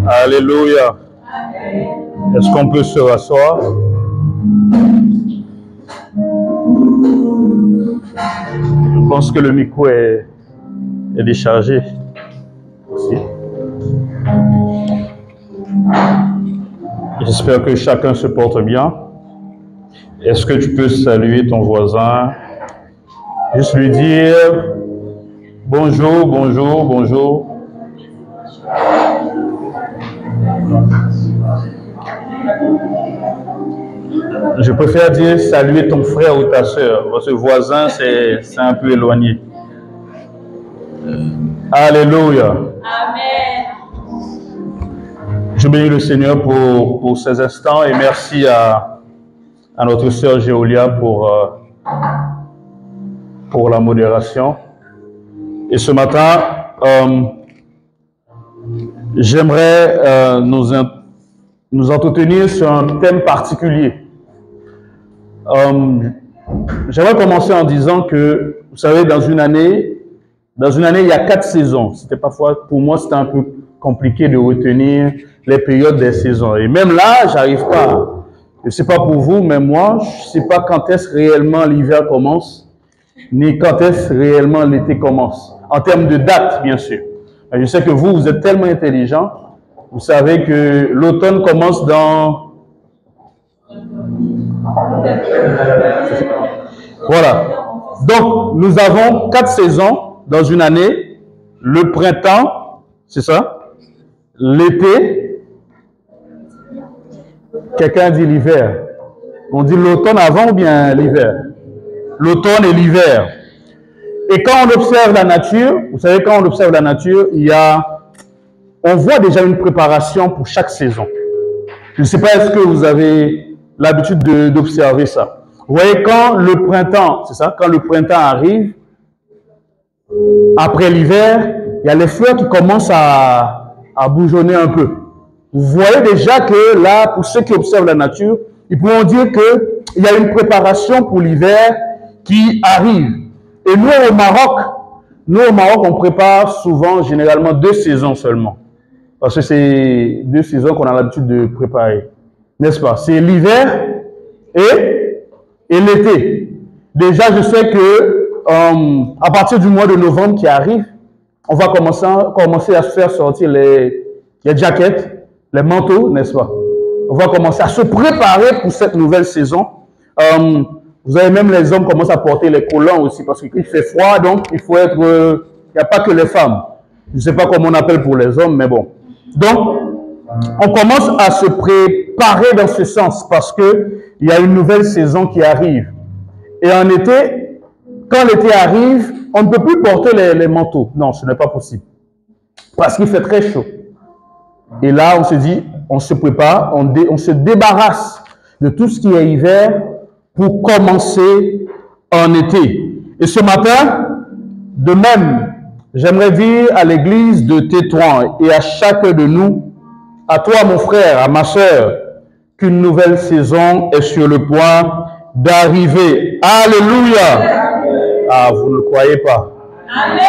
Alléluia. Est-ce qu'on peut se rasseoir? Je pense que le micro est déchargé aussi. J'espère que chacun se porte bien. Est-ce que tu peux saluer ton voisin? Juste lui dire bonjour, bonjour, bonjour. Je préfère dire saluer ton frère ou ta soeur, parce que voisin, c'est un peu éloigné. Alléluia. Amen. Je bénis le Seigneur pour ces instants et merci à notre sœur Géolia pour la modération. Et ce matin, j'aimerais nous entretenir sur un thème particulier. J'aimerais commencer en disant que, vous savez, dans une année, il y a 4 saisons. C'était parfois, pour moi, c'était un peu compliqué de retenir les périodes des saisons. Et même là, j'arrive pas. Je ne sais pas pour vous, mais moi, je ne sais pas quand est-ce réellement l'hiver commence, ni quand est-ce réellement l'été commence. En termes de date, bien sûr. Je sais que vous êtes tellement intelligent. Vous savez que l'automne commence dans... Voilà. Donc, nous avons 4 saisons dans une année. Le printemps, c'est ça? L'été. Quelqu'un dit l'hiver. On dit l'automne avant ou bien l'hiver? L'automne et l'hiver. Et quand on observe la nature, vous savez, quand on observe la nature, on voit déjà une préparation pour chaque saison. Je ne sais pas, est-ce que vous avez l'habitude d'observer ça? Vous voyez, quand le printemps, c'est ça, quand le printemps arrive, après l'hiver, il y a les fleurs qui commencent à bourgeonner un peu. Vous voyez déjà que là, pour ceux qui observent la nature, ils pourront dire qu'il y a une préparation pour l'hiver qui arrive. Et nous, au Maroc, on prépare souvent, généralement, 2 saisons seulement. Parce que c'est 2 saisons qu'on a l'habitude de préparer. N'est-ce pas? C'est l'hiver et l'été. Déjà, je sais que à partir du mois de novembre qui arrive, on va commencer à se faire sortir les jackets, les manteaux, n'est-ce pas? On va commencer à se préparer pour cette nouvelle saison. Vous avez même les hommes commencent à porter les collants aussi parce qu'il fait froid, donc il faut être... il n'y a pas que les femmes. Je ne sais pas comment on appelle pour les hommes, mais bon. Donc, on commence à se préparer dans ce sens parce qu'il y a une nouvelle saison qui arrive. Et en été, quand l'été arrive, on ne peut plus porter les manteaux. Non, ce n'est pas possible. Parce qu'il fait très chaud. Et là, on se dit, on se prépare, on se débarrasse de tout ce qui est hiver pour commencer en été. Et ce matin, de même, j'aimerais dire à l'église de Tétouan et à chacun de nous, à toi mon frère, à ma sœur, qu'une nouvelle saison est sur le point d'arriver. Alléluia! Ah, vous ne le croyez pas? Amen!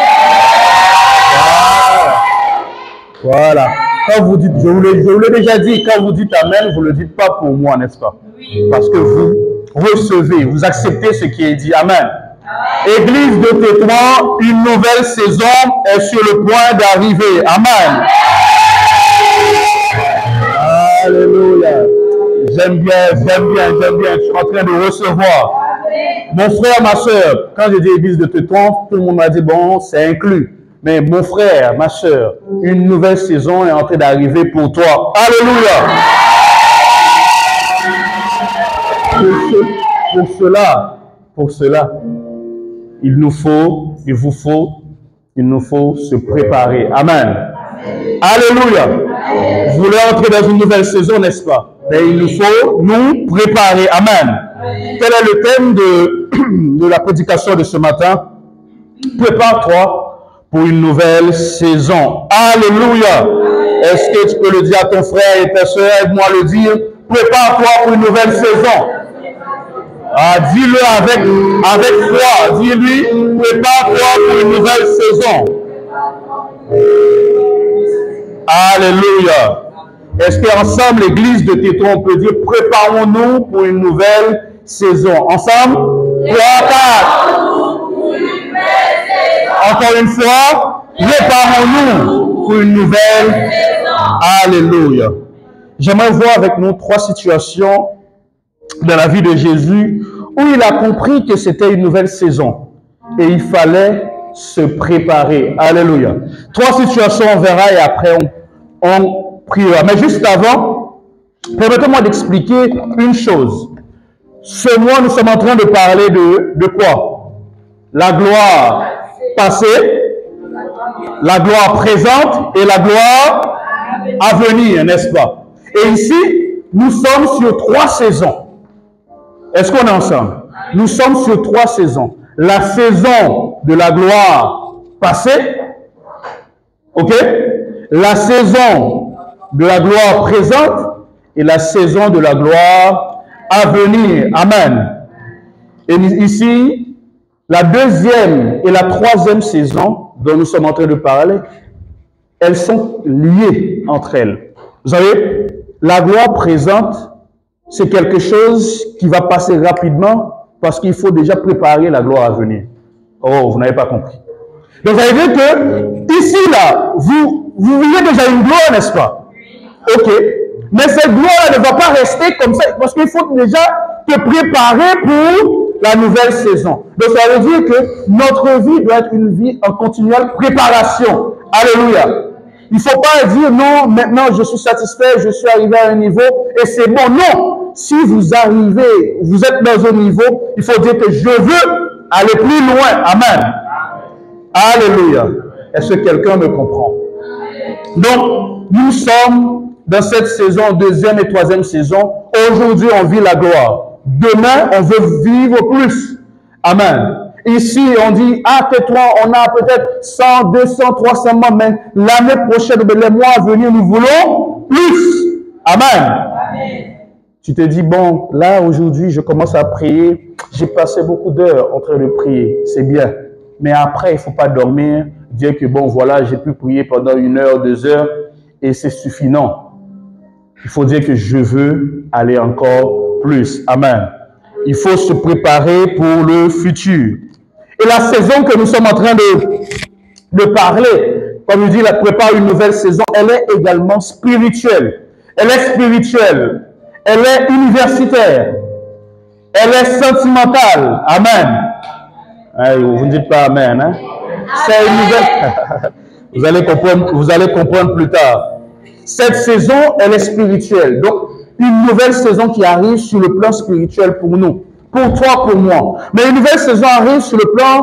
Voilà. Quand vous dites, je vous l'ai déjà dit, quand vous dites Amen, vous ne le dites pas pour moi, n'est-ce pas? Parce que vous recevez, vous acceptez ce qui est dit. Amen. Église de Tétouan, une nouvelle saison est sur le point d'arriver. Amen. Alléluia. J'aime bien. Je suis en train de recevoir. Mon frère, ma soeur, quand j'ai dit Église de Tétouan, tout le monde m'a dit, bon, c'est inclus. Mais mon frère, ma soeur, une nouvelle saison est en train d'arriver pour toi. Alléluia. Pour cela, il nous faut se préparer. Amen. Alléluia. Vous voulez entrer dans une nouvelle saison, n'est-ce pas? Mais il nous faut nous préparer. Amen. Quel est le thème de la prédication de ce matin? Prépare-toi pour une nouvelle saison. Alléluia. Est-ce que tu peux le dire à ton frère et ta soeur? Aide-moi à le dire. Prépare-toi pour une nouvelle saison. Ah, dis-le avec foi. Dis-lui, prépare-toi pour une nouvelle saison. Alléluia. Est-ce qu'ensemble, l'église de Tétron, on peut dire, préparons-nous pour une nouvelle saison. Ensemble? 3, 4. Encore une fois, préparons-nous pour une nouvelle saison. Alléluia. J'aimerais voir avec nous 3 situations dans la vie de Jésus où il a compris que c'était une nouvelle saison et il fallait se préparer. Alléluia. 3 situations, on verra et après on priera. Mais juste avant, permettez-moi d'expliquer une chose. Ce mois, nous sommes en train de parler de quoi? La gloire passée, la gloire présente et la gloire à venir, n'est-ce pas? Et ici, nous sommes sur 3 saisons. Est-ce qu'on est ensemble? Nous sommes sur 3 saisons. La saison de la gloire passée, ok? La saison de la gloire présente et la saison de la gloire à venir. Amen. Et ici, la 2e et la 3e saison dont nous sommes en train de parler, elles sont liées entre elles. Vous savez, la gloire présente, c'est quelque chose qui va passer rapidement parce qu'il faut déjà préparer la gloire à venir. Oh, vous n'avez pas compris. Donc, ça veut dire que ici, là, vous vivez déjà une gloire, n'est-ce pas? Ok. Mais cette gloire ne va pas rester comme ça parce qu'il faut déjà te préparer pour la nouvelle saison. Donc, ça veut dire que notre vie doit être une vie en continuelle préparation. Alléluia. Il ne faut pas dire non, maintenant je suis satisfait, je suis arrivé à un niveau et c'est bon. Non, si vous arrivez, vous êtes dans un niveau, il faut dire que je veux aller plus loin. Amen. Alléluia. Est-ce que quelqu'un me comprend? Donc, nous sommes dans cette saison, 2e et 3e saison. Aujourd'hui, on vit la gloire. Demain, on veut vivre plus. Amen. Ici, on dit, ah, tais-toi, on a peut-être 100, 200, 300 mois, mais l'année prochaine, les mois à venir, nous voulons plus. Amen. Amen. Tu te dis, bon, là, aujourd'hui, je commence à prier. J'ai passé beaucoup d'heures en train de prier. C'est bien. Mais après, il ne faut pas dormir, dire que, bon, voilà, j'ai pu prier pendant 1 heure, 2 heures, et c'est suffisant. Il faut dire que je veux aller encore plus. Amen. Il faut se préparer pour le futur. Et la saison que nous sommes en train de parler, comme je dis, la prépare une nouvelle saison, elle est également spirituelle. Elle est spirituelle. Elle est universitaire. Elle est sentimentale. Amen. Vous ne dites pas Amen. Hein? C'est une nouvelle. Vous allez comprendre plus tard. Cette saison, elle est spirituelle. Donc, une nouvelle saison qui arrive sur le plan spirituel pour nous. Pour toi, pour moi. Mais une nouvelle saison arrive sur le plan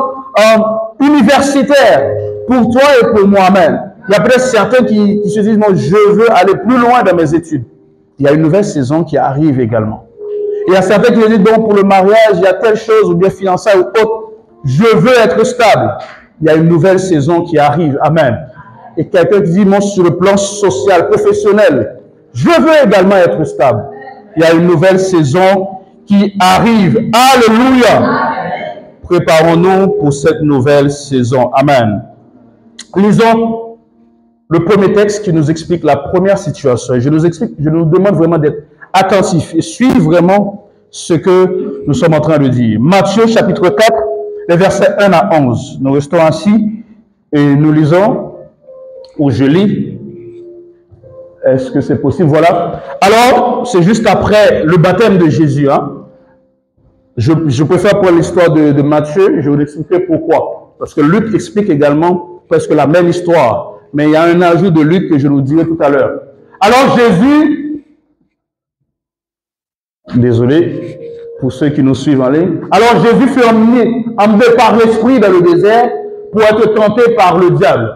universitaire. Pour toi et pour moi. Amen. Il y a peut-être certains qui se disent, moi, je veux aller plus loin dans mes études. Il y a une nouvelle saison qui arrive également. Il y a certains qui disent, donc, pour le mariage, il y a telle chose, ou bien fiançailles ou autre. Je veux être stable. Il y a une nouvelle saison qui arrive. Amen. Et quelqu'un qui dit, moi, sur le plan social, professionnel, je veux également être stable. Il y a une nouvelle saison qui arrive. Alléluia. Préparons-nous pour cette nouvelle saison. Amen. Lisons le premier texte qui nous explique la première situation. Et je nous demande vraiment d'être attentifs et suivre vraiment ce que nous sommes en train de dire. Matthieu chapitre 4, les versets 1 à 11. Nous restons assis et nous lisons, ou je lis. Est-ce que c'est possible? Voilà. Alors, c'est juste après le baptême de Jésus. Hein? Je préfère pour l'histoire de Matthieu, je vais vous expliquer pourquoi. Parce que Luc explique également presque la même histoire. Mais il y a un ajout de Luc que je vous dirai tout à l'heure. Alors Jésus, désolé pour ceux qui nous suivent en ligne. Alors Jésus fut emmené par l'Esprit dans le désert pour être tenté par le diable.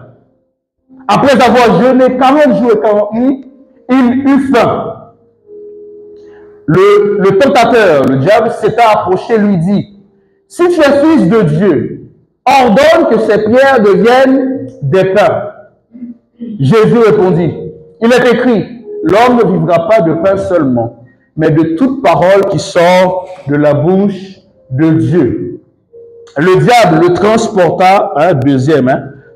Après avoir jeûné 40 jours et 40 nuits, il eut faim. Le tentateur, le diable, s'est approché, lui dit, « Si tu es fils de Dieu, ordonne que ces pierres deviennent des pains. » Jésus répondit, « Il est écrit, l'homme ne vivra pas de pain seulement, mais de toute parole qui sort de la bouche de Dieu. Le diable le transporta,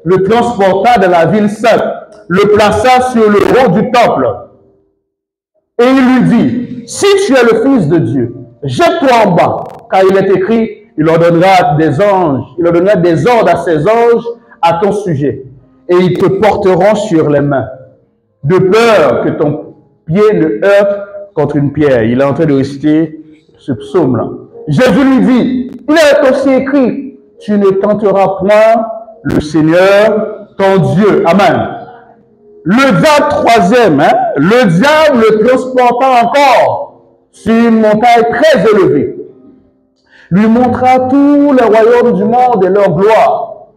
le transporta de la ville sainte, le plaça sur le haut du temple. Et il lui dit, si tu es le Fils de Dieu, jette-toi en bas, car il est écrit, il ordonnera des ordres à ses anges à ton sujet, et ils te porteront sur les mains, de peur que ton pied ne heurte contre une pierre. Il est en train de réciter ce psaume-là. Jésus lui dit, il est aussi écrit, tu ne tenteras point le Seigneur, ton Dieu. Amen. Le diable, troisième, le diable le transporta encore sur une montagne très élevée, lui montra tous les royaumes du monde et leur gloire,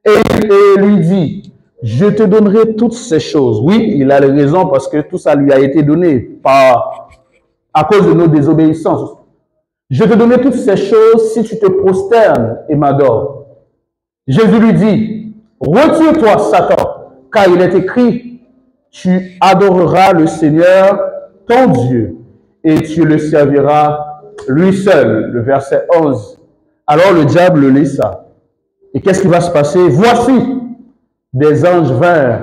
et lui dit, je te donnerai toutes ces choses. Oui, il a raison parce que tout ça lui a été donné à cause de nos désobéissances. Je te donnerai toutes ces choses si tu te prosternes et m'adores. Jésus lui dit, retire-toi, Satan, car il est écrit, tu adoreras le Seigneur, ton Dieu, et tu le serviras lui seul. Le verset 11. Alors le diable le laissa. Et qu'est-ce qui va se passer? Voici, des anges vinrent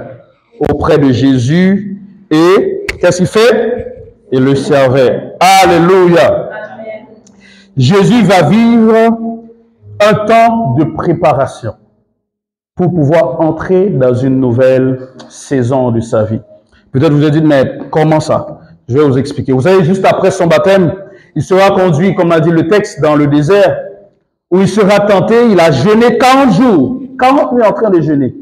auprès de Jésus et qu'est-ce qu'il fait? Il le servait. Alléluia. Amen. Jésus va vivre un temps de préparation pour pouvoir entrer dans une nouvelle saison de sa vie. Peut-être vous vous dites, mais comment ça? Je vais vous expliquer. Vous savez, juste après son baptême, il sera conduit, comme a dit le texte, dans le désert, où il sera tenté. Il a jeûné 40 jours, 40 nuits en train de jeûner.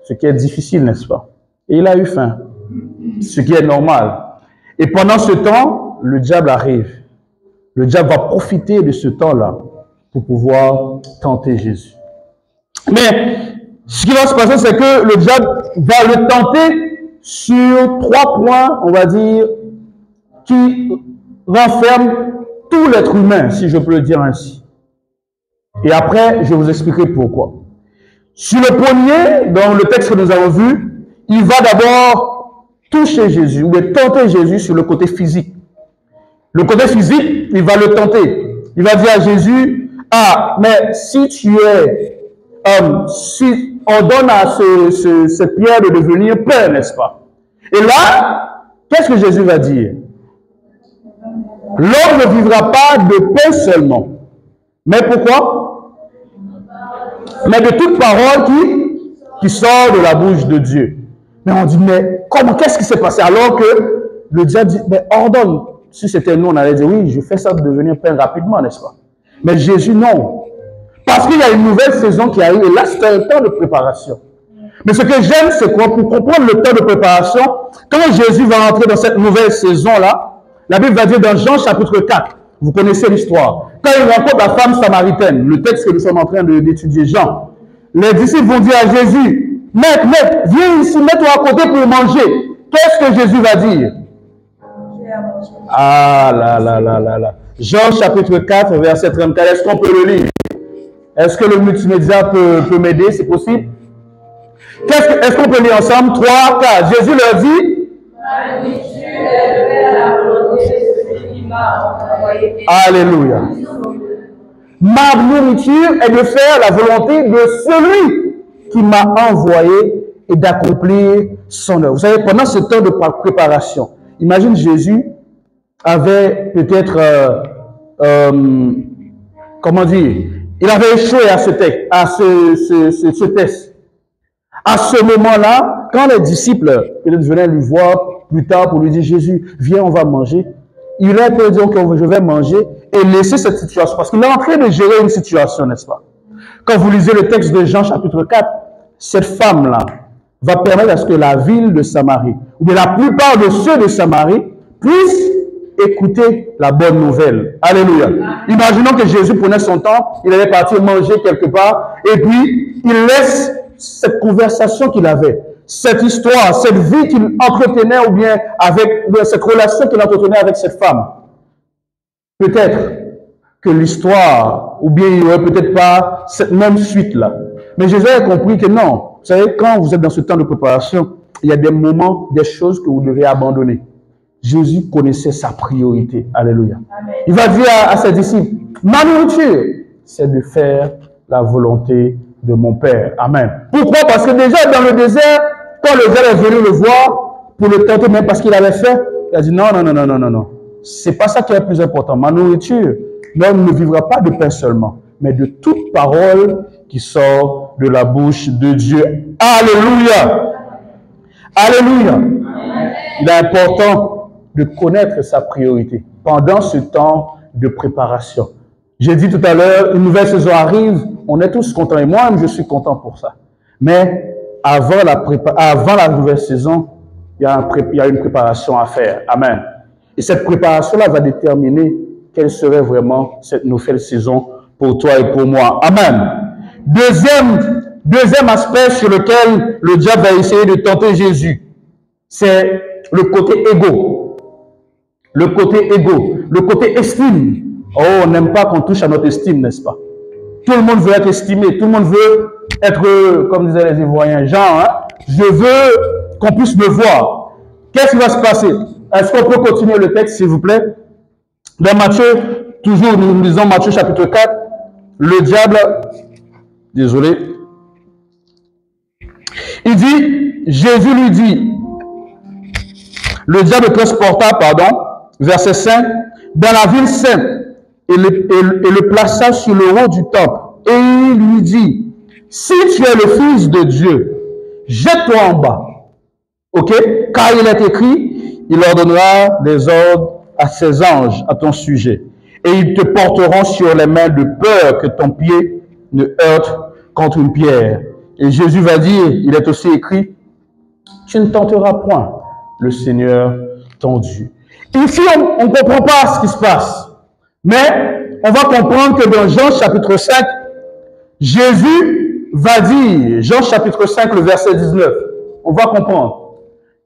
Ce qui est difficile, n'est-ce pas? Et il a eu faim, ce qui est normal. Et pendant ce temps, le diable arrive. Le diable va profiter de ce temps-là pour pouvoir tenter Jésus. Mais ce qui va se passer, c'est que le diable va le tenter sur 3 points, on va dire, qui renferment tout l'être humain, si je peux le dire ainsi. Et après, je vais vous expliquer pourquoi. Sur le premier, dans le texte que nous avons vu, il va d'abord toucher Jésus, ou tenter Jésus sur le côté physique. Le côté physique, il va le tenter. Il va dire à Jésus, ah, mais si tu es si on donne à cette pierre de devenir pain, n'est-ce pas? Et là, qu'est-ce que Jésus va dire? L'homme ne vivra pas de pain seulement. Mais pourquoi? Mais de toute parole qui sort de la bouche de Dieu. Mais on dit, mais comment? Qu'est-ce qui s'est passé? Alors que le diable dit, mais ordonne. Si c'était nous, on allait dire, oui, je fais ça de devenir pain rapidement, n'est-ce pas? Mais Jésus, non. Parce qu'il y a une nouvelle saison qui arrive, et là, c'est un temps de préparation. Mais ce que j'aime, c'est quoi? Pour comprendre le temps de préparation, quand Jésus va entrer dans cette nouvelle saison-là, la Bible va dire dans Jean chapitre 4, vous connaissez l'histoire, quand il rencontre la femme samaritaine, le texte que nous sommes en train d'étudier, Jean, les disciples vont dire à Jésus, Maître, viens ici, mets-toi à côté pour manger. Qu'est-ce que Jésus va dire? Ah là. Jean chapitre 4, verset 34, est-ce qu'on peut le lire? Est-ce que le multimédia peut m'aider? C'est possible? Est-ce qu'on peut lire ensemble? 3, 4. Jésus leur dit, ma nourriture est de faire la volonté de celui qui m'a envoyé. Alléluia. Ma nourriture est de faire la volonté de celui qui m'a envoyé et d'accomplir son œuvre. Vous savez, pendant ce temps de préparation, imagine Jésus avait peut-être, comment dire, il avait échoué à ce test. À ce moment-là, quand les disciples peut-être venaient lui voir plus tard pour lui dire, Jésus, viens, on va manger. Il a pu dire, ok, je vais manger et laisser cette situation. Parce qu'il est en train de gérer une situation, n'est-ce pas? Quand vous lisez le texte de Jean chapitre 4, cette femme-là va permettre à ce que la ville de Samarie, ou bien la plupart de ceux de Samarie, puissent écouter la bonne nouvelle. Alléluia. Imaginons que Jésus prenait son temps, il allait partir manger quelque part, et puis il laisse cette conversation qu'il avait, cette histoire, cette vie qu'il entretenait, ou bien cette relation qu'il entretenait avec cette femme. Peut-être que l'histoire, ou bien il n'y aurait peut-être pas cette même suite-là. Mais Jésus a compris que non. Vous savez, quand vous êtes dans ce temps de préparation, il y a des moments, des choses que vous devez abandonner. Jésus connaissait sa priorité. Alléluia. Amen. Il va dire à ses disciples, ma nourriture, c'est de faire la volonté de mon Père. Amen. Pourquoi? Parce que déjà dans le désert, quand le gars est venu le voir pour le tenter, même parce qu'il avait faim, il a dit non, non, non, non, non, non, non. C'est pas ça qui est le plus important. Ma nourriture, l'homme ne vivra pas de pain seulement, mais de toute parole qui sort de la bouche de Dieu. Alléluia. Alléluia. Il est important de connaître sa priorité pendant ce temps de préparation. J'ai dit tout à l'heure, une nouvelle saison arrive, on est tous contents et moi-même je suis content pour ça. Mais avant la nouvelle saison, il y a une préparation à faire. Amen. Et cette préparation-là va déterminer quelle serait vraiment cette nouvelle saison pour toi et pour moi. Amen. Deuxième aspect sur lequel le diable va essayer de tenter Jésus, c'est le côté égo. Le côté égo, le côté estime. Oh, on n'aime pas qu'on touche à notre estime, n'est-ce pas? Tout le monde veut être estimé, tout le monde veut être, comme disaient les Ivoiriens, genre, hein? Je veux qu'on puisse me voir. Qu'est-ce qui va se passer? Est-ce qu'on peut continuer le texte, s'il vous plaît? Dans Matthieu, toujours nous lisons Matthieu chapitre 4, le diable, désolé, il dit, Jésus lui dit, le diable transporta, verset 5, dans la ville sainte, et le plaça sur le haut du temple. Et il lui dit, si tu es le Fils de Dieu, jette-toi en bas. Ok? Car il est écrit, il ordonnera des ordres à ses anges à ton sujet. Et ils te porteront sur les mains de peur que ton pied ne heurte contre une pierre. Et Jésus va dire, il est aussi écrit, tu ne tenteras point le Seigneur ton Dieu. Ici, on ne comprend pas ce qui se passe. Mais on va comprendre que dans Jean chapitre 5, Jésus va dire, Jean chapitre 5, le verset 19, on va comprendre.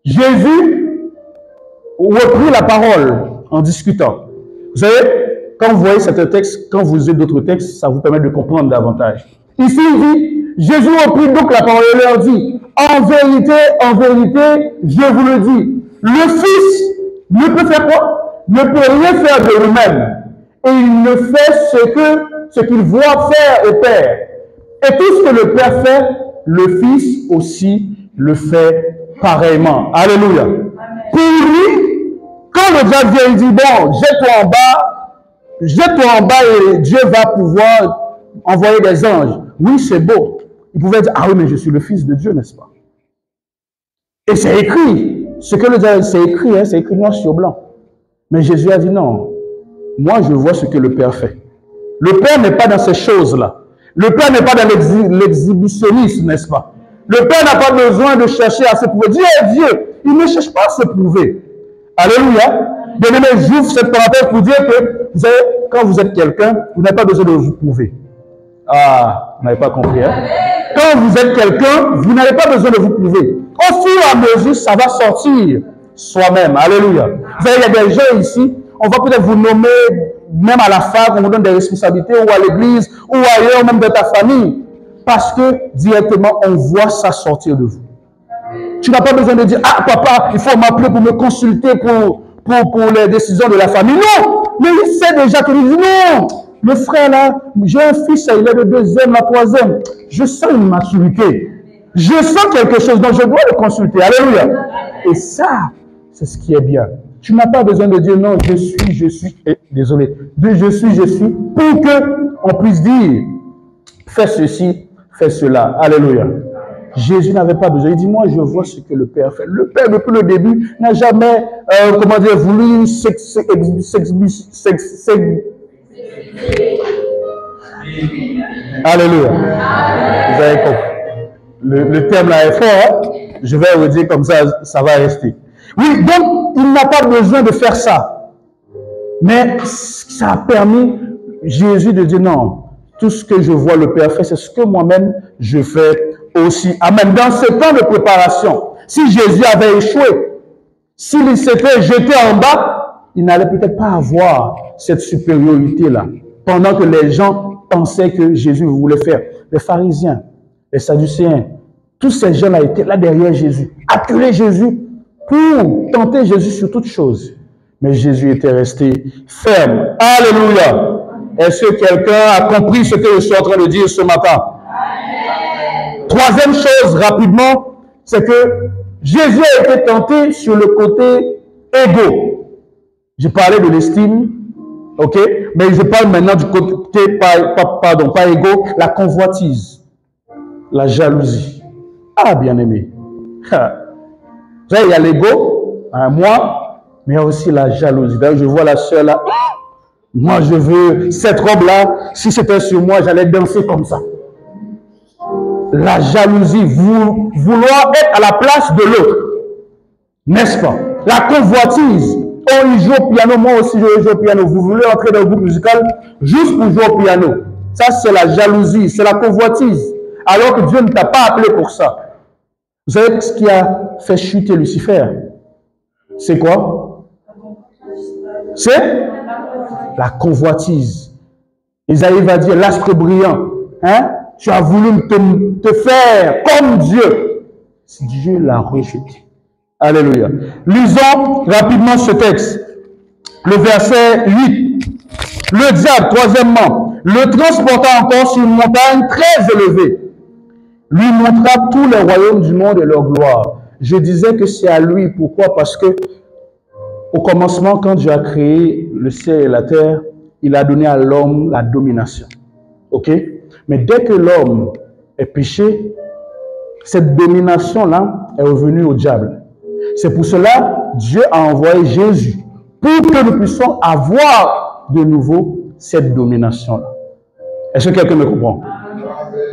Jésus reprit la parole en discutant. Vous savez, quand vous voyez certains textes, quand vous lisez d'autres textes, ça vous permet de comprendre davantage. Ici, il dit, Jésus reprit donc la parole et leur dit, en vérité, je vous le dis, le Fils ne peut faire quoi? Ne peut rien faire de lui-même. Et il ne fait ce qu'il voit faire au Père. Et tout ce que le Père fait, le Fils aussi le fait pareillement. Alléluia. Amen. Pour lui, quand le diable vient, il dit, bon, jette-toi en bas et Dieu va pouvoir envoyer des anges. Oui, c'est beau. Il pouvait dire, ah oui, mais je suis le Fils de Dieu, n'est-ce pas? Et c'est écrit. Ce que le diable, c'est écrit, hein, c'est écrit noir sur blanc. Mais Jésus a dit, non. Moi, je vois ce que le Père fait. Le Père n'est pas dans ces choses-là. Le Père n'est pas dans l'exhibitionnisme, n'est-ce pas? Le Père n'a pas besoin de chercher à se prouver. Dieu est Dieu. Il ne cherche pas à se prouver. Alléluia. Bien-aimé, j'ouvre cette parenthèse pour dire que, vous savez, quand vous êtes quelqu'un, vous n'avez pas besoin de vous prouver. Ah, vous n'avez pas compris, hein? Quand vous êtes quelqu'un, vous n'avez pas besoin de vous prouver. Au fur et à mesure, ça va sortir soi-même. Alléluia. Vous savez, il y a des gens ici, on va peut-être vous nommer, même à la fac, on vous donne des responsabilités, ou à l'église, ou ailleurs, même dans ta famille. Parce que, directement, on voit ça sortir de vous. Tu n'as pas besoin de dire, ah, papa, il faut m'appeler pour me consulter pour les décisions de la famille. Non! Mais il sait déjà qu'il dit, non! Le frère là, j'ai un fils, il est de 2e, la 3e. Je sens une maturité. Je sens quelque chose, donc je dois le consulter. Alléluia. Et ça, c'est ce qui est bien. Tu n'as pas besoin de dire non, je suis, désolé, je suis, pour qu'on puisse dire, fais ceci, fais cela. Alléluia. Jésus n'avait pas besoin. Il dit, moi, je vois ce que le Père fait. Le Père, depuis le début, n'a jamais, voulu Alléluia. Vous avez compris. Le terme là est fort. Hein? Je vais vous dire comme ça, ça va rester. Oui, donc, il n'a pas besoin de faire ça. Mais ça a permis Jésus de dire non. Tout ce que je vois le Père faire, c'est ce que moi-même je fais aussi. Amen. Dans ce temps de préparation, si Jésus avait échoué, s'il s'était jeté en bas, il n'allait peut-être pas avoir cette supériorité-là. Pendant que les gens pensaient que Jésus voulait faire. Les pharisiens, les sadducéens, tous ces gens-là étaient là derrière Jésus, appelaient Jésus pour tenter Jésus sur toute chose. Mais Jésus était resté ferme. Alléluia. Est-ce que quelqu'un a compris ce que je suis en train de dire ce matin? Amen. Troisième chose, rapidement, c'est que Jésus a été tenté sur le côté égo. J'ai parlé de l'estime, ok? Mais je parle maintenant du côté, pas égo, la convoitise, la jalousie. Ah, bien-aimé. Vous savez, il y a l'ego, moi, mais il y a aussi la jalousie. D'ailleurs, je vois la sœur là. Moi, je veux cette robe-là. Si c'était sur moi, j'allais danser comme ça. La jalousie, vouloir être à la place de l'autre. N'est-ce pas? La convoitise. Oh, il joue au piano, moi aussi je joue au piano. Vous voulez entrer dans le groupe musical juste pour jouer au piano. Ça, c'est la jalousie, c'est la convoitise. Alors que Dieu ne t'a pas appelé pour ça. Vous savez ce qui a fait chuter Lucifer? C'est quoi? C'est la convoitise. Isaïe va dire, l'astre brillant, hein? Tu as voulu te faire comme Dieu. Dieu l'a rejeté. Alléluia. Lisons rapidement ce texte. Le verset 8. Le diable, troisièmement, le transporta encore sur une montagne très élevée. Lui montra tous les royaumes du monde et leur gloire. Je disais que c'est à lui. Pourquoi? Parce que au commencement, quand Dieu a créé le ciel et la terre, il a donné à l'homme la domination. Ok? Mais dès que l'homme est péché, cette domination-là est revenue au diable. C'est pour cela que Dieu a envoyé Jésus pour que nous puissions avoir de nouveau cette domination-là. Est-ce que quelqu'un me comprend?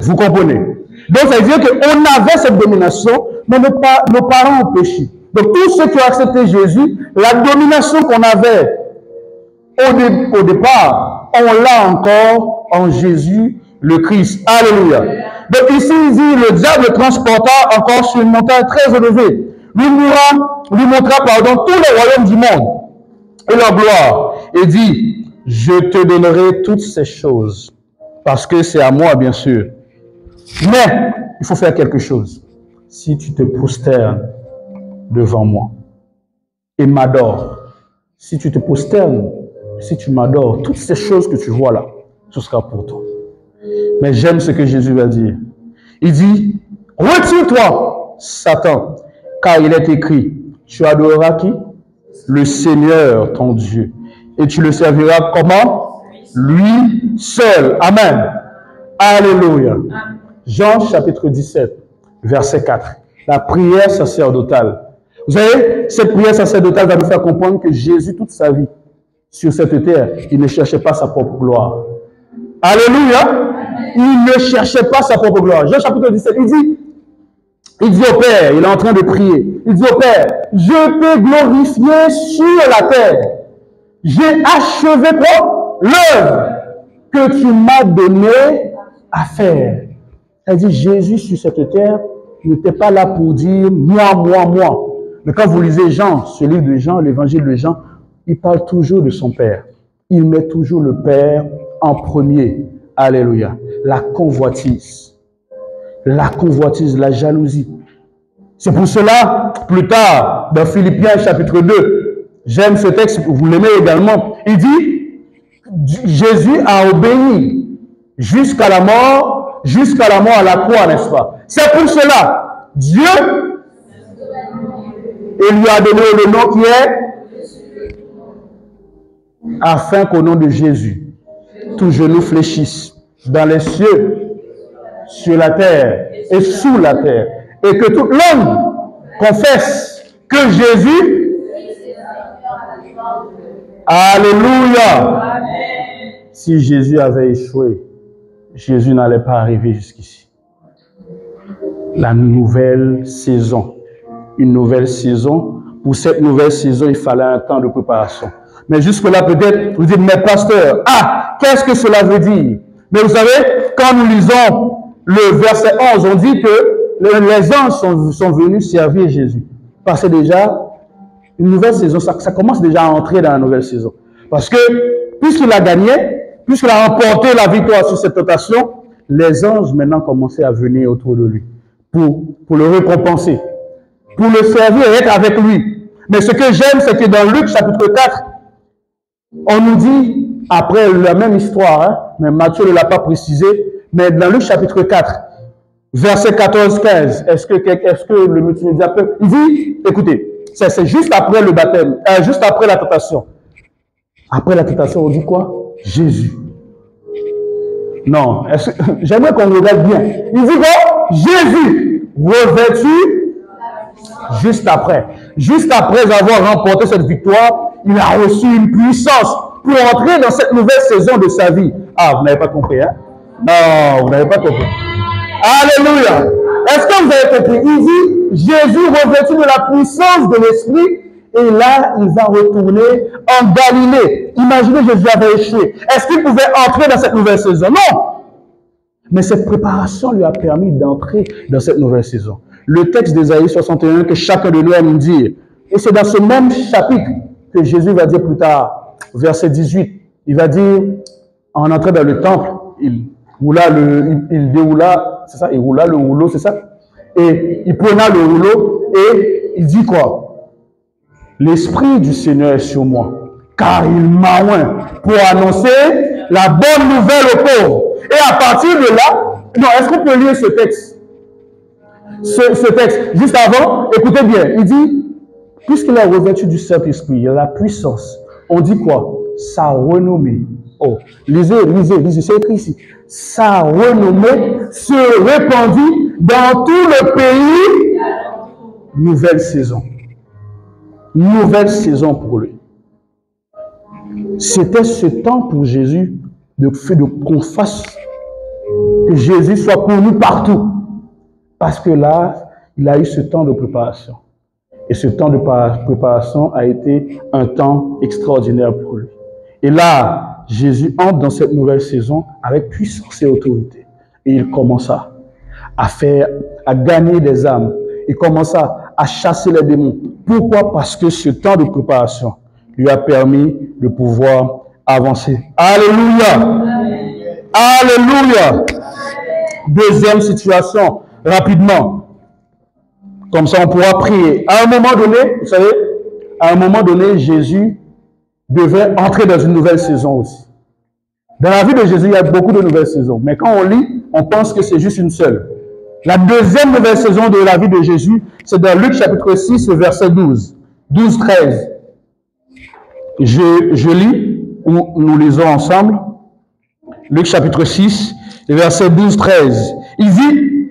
Vous comprenez? Donc, ça veut dire qu'on avait cette domination, mais nos parents ont péché. Donc, tous ceux qui ont accepté Jésus, la domination qu'on avait au départ, on l'a encore en Jésus le Christ. Alléluia. Donc, ici, il dit, le diable le transporta encore sur une montagne très élevée. Lui montra tous les royaumes du monde et leur gloire. Et dit, je te donnerai toutes ces choses, parce que c'est à moi, bien sûr. Mais, il faut faire quelque chose. Si tu te prosternes devant moi et m'adores, si tu te prosternes, si tu m'adores, toutes ces choses que tu vois là, ce sera pour toi. Mais j'aime ce que Jésus va dire. Il dit, retire-toi, Satan, car il est écrit, tu adoreras qui? Le Seigneur, ton Dieu. Et tu le serviras comment? Lui seul. Amen. Alléluia. Jean chapitre 17, verset 4. La prière sacerdotale. Vous savez, cette prière sacerdotale va nous faire comprendre que Jésus, toute sa vie, sur cette terre, il ne cherchait pas sa propre gloire. Alléluia. Il ne cherchait pas sa propre gloire. Jean chapitre 17, il dit au Père, il est en train de prier, il dit au Père, je t'ai glorifié sur la terre. J'ai achevé quoi? L'œuvre que tu m'as donné à faire. C'est-à-dire, Jésus sur cette terre n'était pas là pour dire moi, moi, moi. Mais quand vous lisez Jean, ce livre de Jean, l'évangile de Jean, il parle toujours de son Père. Il met toujours le Père en premier. Alléluia. La convoitise, la jalousie. C'est pour cela, plus tard, dans Philippiens chapitre 2, j'aime ce texte, vous l'aimez également, il dit, Jésus a obéi jusqu'à la mort à la croix, n'est-ce pas? C'est pour cela, Dieu, il lui a donné le nom qui est, afin qu'au nom de Jésus, tout genou fléchisse dans les cieux, sur la terre et sous la terre, et que toute langue confesse que Jésus, alléluia. Amen. Si Jésus avait échoué, Jésus n'allait pas arriver jusqu'ici. La nouvelle saison, une nouvelle saison. Pour cette nouvelle saison, il fallait un temps de préparation. Mais jusque-là, peut-être, vous dites, mais pasteur, qu'est-ce que cela veut dire? Mais vous savez, quand nous lisons le verset 11, on dit que les anges sont venus servir Jésus. Parce que déjà, une nouvelle saison, ça commence déjà à entrer dans la nouvelle saison. Parce que, puisqu'il a gagné, puisqu'il a remporté la victoire sur cette tentation, les anges maintenant commençaient à venir autour de lui pour le récompenser. pour le servir et être avec lui. Mais ce que j'aime, c'est que dans Luc chapitre 4, on nous dit, après la même histoire, hein, mais Matthieu ne l'a pas précisé, mais dans Luc chapitre 4, verset 14-15, est-ce que le multimédia peut... Il dit, écoutez, c'est juste après le baptême, juste après la tentation. Après la tentation, on dit quoi? Jésus. Non, j'aimerais qu'on regarde bien. Il dit quoi? Jésus, revêtu juste après. Juste après avoir remporté cette victoire, il a reçu une puissance pour entrer dans cette nouvelle saison de sa vie. Ah, vous n'avez pas compris, hein? Non, vous n'avez pas compris. Alléluia. Est-ce que vous avez compris? Il dit, Jésus revêtu de la puissance de l'Esprit, et là, il va retourner en Galilée. Imaginez, Jésus avait échoué. Est-ce qu'il pouvait entrer dans cette nouvelle saison? Non. Mais cette préparation lui a permis d'entrer dans cette nouvelle saison. Le texte d'Ésaïe 61 que chacun de nous aime dire. Et c'est dans ce même chapitre que Jésus va dire plus tard, verset 18, il va dire, en entrant dans le temple, il déroula, c'est ça, il roula le rouleau, c'est ça? Et il prena le rouleau et il dit quoi? L'Esprit du Seigneur est sur moi, car il m'a oint pour annoncer la bonne nouvelle aux pauvres. Et à partir de là, non, est-ce qu'on peut lire ce texte? Ce texte, juste avant, écoutez bien, il dit, puisqu'il est revêtu du Saint-Esprit, il a la puissance. On dit quoi? Sa renommée. Oh, lisez, c'est écrit ici. Sa renommée se répandit dans tout le pays. Nouvelle saison. Nouvelle saison pour lui. C'était ce temps pour Jésus qu'on fasse que Jésus soit pour nous partout. Parce que là, il a eu ce temps de préparation. Et ce temps de préparation a été un temps extraordinaire pour lui. Et là, Jésus entre dans cette nouvelle saison avec puissance et autorité. Et il commença à gagner des âmes. Il commença à chasser les démons. Pourquoi? Parce que ce temps de préparation lui a permis de pouvoir avancer. Alléluia! Alléluia! Deuxième situation, rapidement. Comme ça, on pourra prier. À un moment donné, vous savez, à un moment donné, Jésus devait entrer dans une nouvelle saison aussi. Dans la vie de Jésus, il y a beaucoup de nouvelles saisons. Mais quand on lit, on pense que c'est juste une seule. La deuxième nouvelle saison de la vie de Jésus, c'est dans Luc chapitre 6, verset 12. 12-13. Je lis, ou nous lisons ensemble. Luc chapitre 6, verset 12-13. Il dit,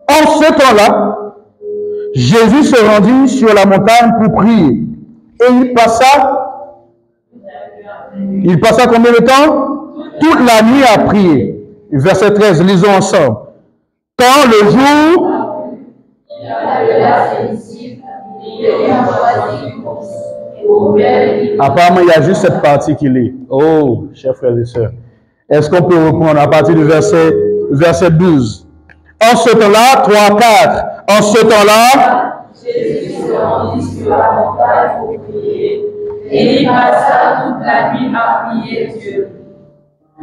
en ce temps-là, Jésus se rendit sur la montagne pour prier. Et il passa combien de temps? Toute la nuit à prier. Verset 13, lisons ensemble. Quand le jour, il appela ses disciples, il les a choisis. Apparemment, il y a juste cette partie qui lit. Oh, chers frères et sœurs. Est-ce qu'on peut reprendre à partir du verset 12? En ce temps-là, 3-4. En ce temps-là, Jésus se rendit sur la montagne pour prier. Et il passa toute la nuit à prier Dieu.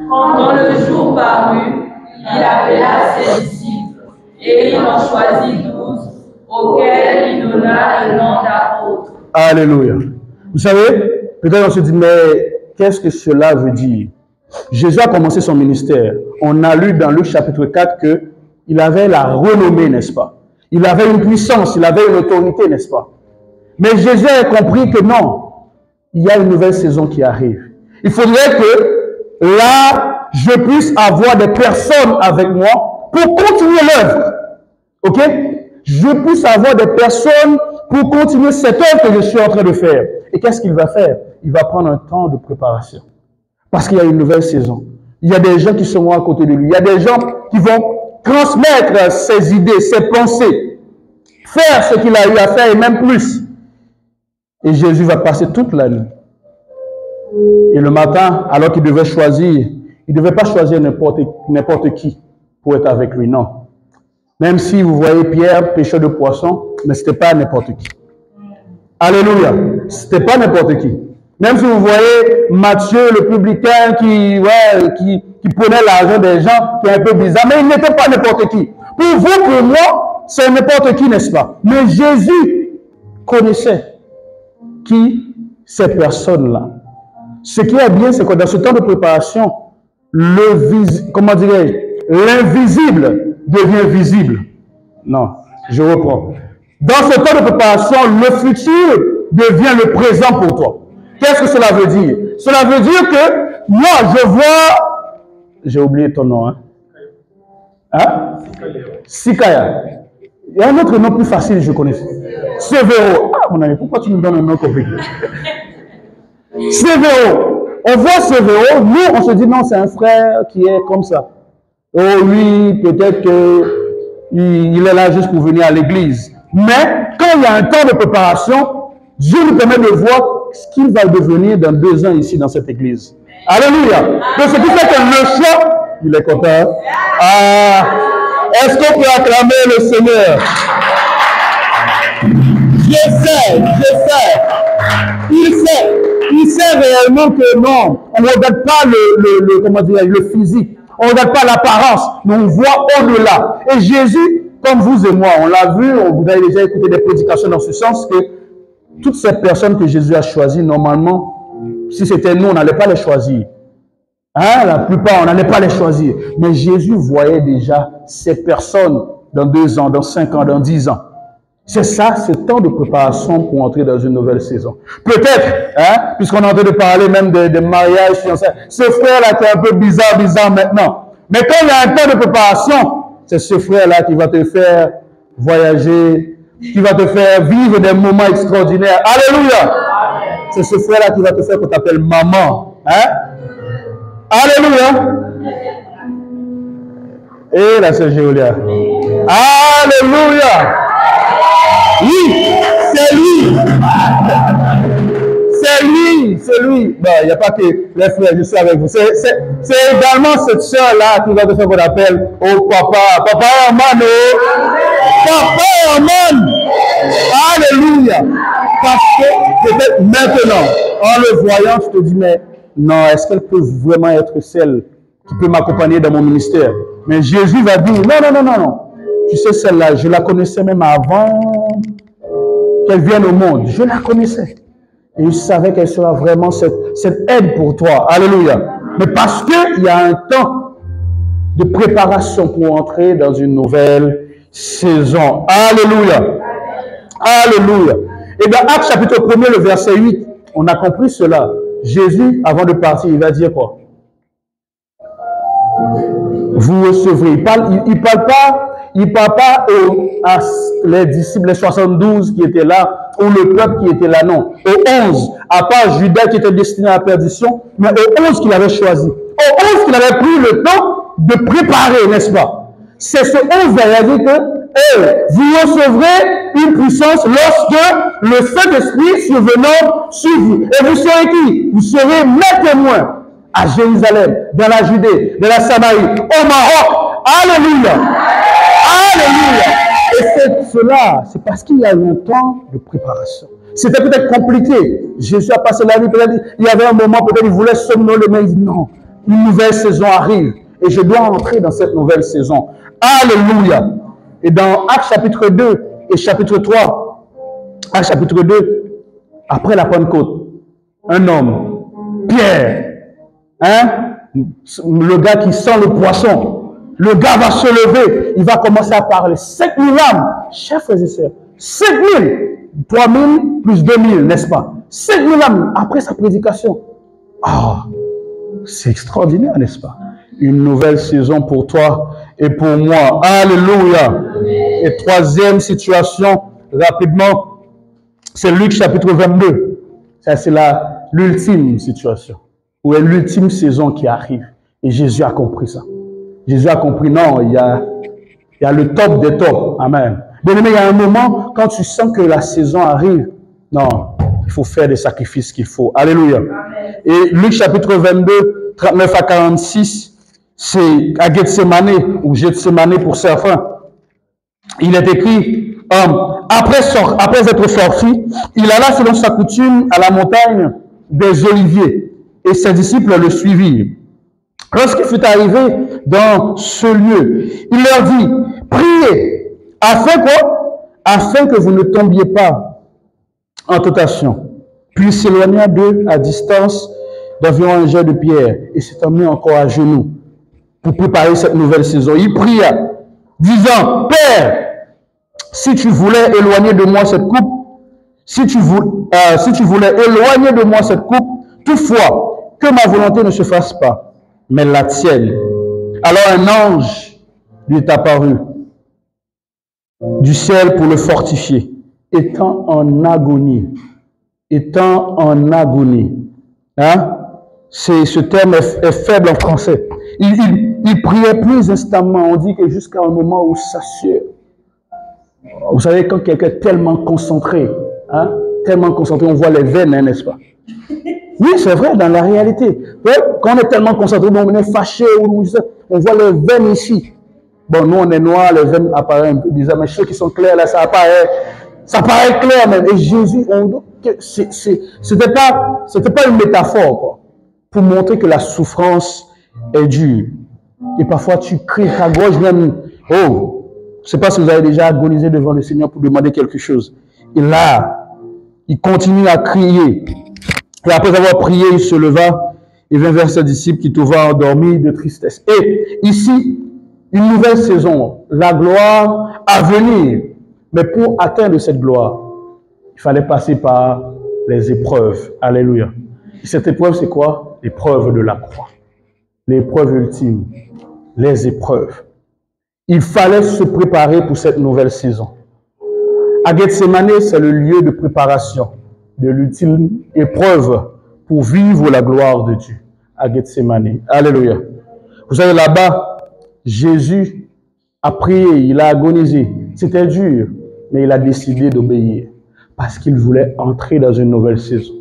Quand le jour parut, il appela ses disciples et il en choisit 12, auxquels il donna le nom d'apôtres. Alléluia. Vous savez, peut-être on se dit, mais qu'est-ce que cela veut dire? Jésus a commencé son ministère. On a lu dans Luc chapitre 4 qu'il avait la renommée, n'est-ce pas? Il avait une puissance, il avait une autorité, n'est-ce pas? Mais Jésus a compris que non, il y a une nouvelle saison qui arrive. Il faudrait que là, je puisse avoir des personnes avec moi pour continuer l'œuvre. Ok? Je puisse avoir des personnes pour continuer cette œuvre que je suis en train de faire. Et qu'est-ce qu'il va faire? Il va prendre un temps de préparation. Parce qu'il y a une nouvelle saison. Il y a des gens qui seront à côté de lui. Il y a des gens qui vont transmettre ses idées, ses pensées, faire ce qu'il a eu à faire et même plus. Et Jésus va passer toute la nuit. Et le matin, alors qu'il devait choisir, il ne devait pas choisir n'importe qui pour être avec lui, non. Même si vous voyez Pierre, pêcheur de poissons, mais ce n'était pas n'importe qui. Alléluia. Ce n'était pas n'importe qui. Même si vous voyez Matthieu, le publicain, qui prenait l'argent des gens, qui est un peu bizarre, mais il n'était pas n'importe qui. Pour vous, pour moi, c'est n'importe qui, n'est-ce pas? Mais Jésus connaissait qui ces personnes-là. Ce qui est bien, c'est que dans ce temps de préparation, comment dirais-je, l'invisible devient visible. Non, je reprends. Dans ce temps de préparation, le futur devient le présent pour toi. Qu'est-ce que cela veut dire? Cela veut dire que moi, je vois... J'ai oublié ton nom, hein? Hein? Sikaya. Il y a un autre nom plus facile, je connais. Severo. Ah, mon ami, pourquoi tu me donnes un nom compliqué? Severo. On voit Severo, nous, on se dit non, c'est un frère qui est comme ça. Oh, lui, peut-être qu'il est là juste pour venir à l'église. Mais quand il y a un temps de préparation, Dieu nous permet de voir ce qu'il va devenir dans 2 ans ici dans cette église. Alléluia. Donc ce qui fait que le choix, il est content. Ah, est-ce qu'on peut acclamer le Seigneur? Je sais. Il sait réellement que non, on ne regarde pas le physique, on ne regarde pas l'apparence, mais on voit au-delà. Et Jésus, comme vous et moi, on l'a vu, vous avez déjà écouté des prédications dans ce sens que toutes ces personnes que Jésus a choisies, normalement, si c'était nous, on n'allait pas les choisir. Hein? La plupart, on n'allait pas les choisir. Mais Jésus voyait déjà ces personnes dans 2 ans, dans 5 ans, dans 10 ans. C'est ça, ce temps de préparation pour entrer dans une nouvelle saison. Peut-être, hein, puisqu'on est en train de parler même de mariage, ce frère-là qui est un peu bizarre maintenant. Mais quand il y a un temps de préparation, c'est ce frère-là qui va te faire voyager, qui va te faire vivre des moments extraordinaires. Alléluia! C'est ce frère-là qui va te faire qu'on t'appelle maman. Hein? Alléluia! Et la sœur Géolia. Alléluia! Oui, c'est lui. C'est lui. Bon, il n'y a pas que les frères, je suis avec vous. C'est également cette sœur-là qui va te faire qu'on appelle au papa. Papa Aman. Papa Aman. Alléluia. Parce que peut-être maintenant, en le voyant, je te dis, mais non, est-ce qu'elle peut vraiment être celle qui peut m'accompagner dans mon ministère? Mais Jésus va dire, non. Tu sais, celle-là, je la connaissais même avant qu'elle vienne au monde. Je la connaissais. Et je savais qu'elle sera vraiment cette aide pour toi. Alléluia. Mais parce qu'il y a un temps de préparation pour entrer dans une nouvelle saison. Alléluia. Alléluia. Et dans Actes chapitre 1er, le verset 8, on a compris cela. Jésus, avant de partir, il va dire quoi? Vous recevrez. Il parle pas à les disciples, les 72 qui étaient là, ou le peuple qui était là, non. Aux 11, à part Judas qui était destiné à la perdition, mais aux 11 qu'il avait choisi. Aux 11 qu'il avait pris le temps de préparer, n'est-ce pas? C'est ce 11 qui a dit que vous recevrez une puissance lorsque le Saint-Esprit survenant sur vous. Et vous serez qui? Vous serez mes témoins à Jérusalem, dans la Judée, dans la Samarie, au Maroc. Alléluia! Alléluia! Et c'est cela, c'est parce qu'il y a eu un temps de préparation. C'était peut-être compliqué. Jésus a passé la nuit, peut-être il y avait un moment, peut-être il voulait somnoler, mais il dit non, une nouvelle saison arrive et je dois entrer dans cette nouvelle saison. Alléluia! Et dans Actes chapitre 2 et chapitre 3, Actes chapitre 2, après la Pentecôte, un homme, Pierre, hein, le gars qui sent le poisson, le gars va se lever, il va commencer à parler. 5000 âmes, chers frères et sœurs, 5000, 3000 plus 2000, n'est-ce pas? 5000 âmes après sa prédication. Ah, c'est extraordinaire, n'est-ce pas? Une nouvelle saison pour toi et pour moi. Alléluia. Et troisième situation, rapidement, c'est Luc chapitre 22. Ça, c'est l'ultime situation, ou l'ultime saison qui arrive. Et Jésus a compris ça. Jésus a compris, non, il y a le top des tops. Amen. Bien aimé, il y a un moment, quand tu sens que la saison arrive, non, il faut faire des sacrifices qu'il faut. Alléluia. Amen. Et Luc chapitre 22, 39 à 46, c'est à Gethsemane, ou Gethsemane pour certains. Il est écrit, après être sorti, il alla selon sa coutume à la montagne des Oliviers, et ses disciples le suivirent. Lorsqu'il fut arrivé dans ce lieu, il leur dit, priez Afin quoi? Afin que vous ne tombiez pas en tentation. Puis il s'éloigna d'eux à distance d'environ un jet de pierre et s'étant mis encore à genoux pour préparer cette nouvelle saison. Il pria, disant, Père, si tu voulais éloigner de moi cette coupe, si tu voulais éloigner de moi cette coupe, toutefois, que ma volonté ne se fasse pas, mais la tienne. Alors un ange lui est apparu du ciel pour le fortifier, étant en agonie. Étant en agonie. Hein? Ce terme est faible en français. Il priait plus instamment. On dit que jusqu'à un moment où ça sueur. Vous savez, quand quelqu'un est tellement concentré, hein, on voit les veines, hein, n'est-ce pas? Oui, c'est vrai, dans la réalité. Quand on est tellement concentré, on est fâché, on voit les veines ici. Bon, nous, on est noirs, les veines apparaissent un peu bizarres, mais ceux qui sont clairs, là, ça paraît clair même. Et Jésus, c'était pas une métaphore, quoi, pour montrer que la souffrance est dure. Et parfois, tu cries ta gorge même. Oh, je ne sais pas si vous avez déjà agonisé devant le Seigneur pour demander quelque chose. Et là, il continue à crier. Et après avoir prié, il se leva et vint vers ses disciples qui trouvaient endormis de tristesse. Et ici, une nouvelle saison, la gloire à venir. Mais pour atteindre cette gloire, il fallait passer par les épreuves. Alléluia. Et cette épreuve, c'est quoi? L'épreuve de la croix. L'épreuve ultime. Les épreuves. Il fallait se préparer pour cette nouvelle saison. À Gethsemane, c'est le lieu de préparation de l'ultime épreuve pour vivre la gloire de Dieu. À Gethsemane. Alléluia. Vous savez, là-bas, Jésus a prié, il a agonisé. C'était dur, mais il a décidé d'obéir parce qu'il voulait entrer dans une nouvelle saison.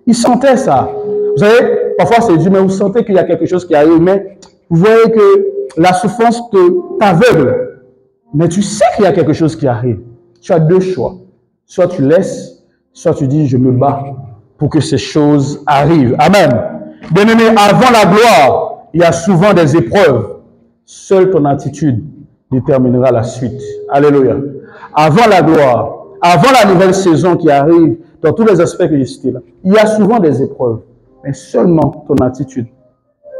Il sentait ça. Vous savez, parfois c'est dur, mais vous sentez qu'il y a quelque chose qui arrive, mais vous voyez que la souffrance t'aveugle. Mais tu sais qu'il y a quelque chose qui arrive. Tu as deux choix. Soit tu laisses, soit tu dis, je me bats pour que ces choses arrivent. Amen. Bien-aimé, avant la gloire, il y a souvent des épreuves. Seule ton attitude déterminera la suite. Alléluia. Avant la gloire, avant la nouvelle saison qui arrive, dans tous les aspects que j'ai cités là, il y a souvent des épreuves. Mais seulement ton attitude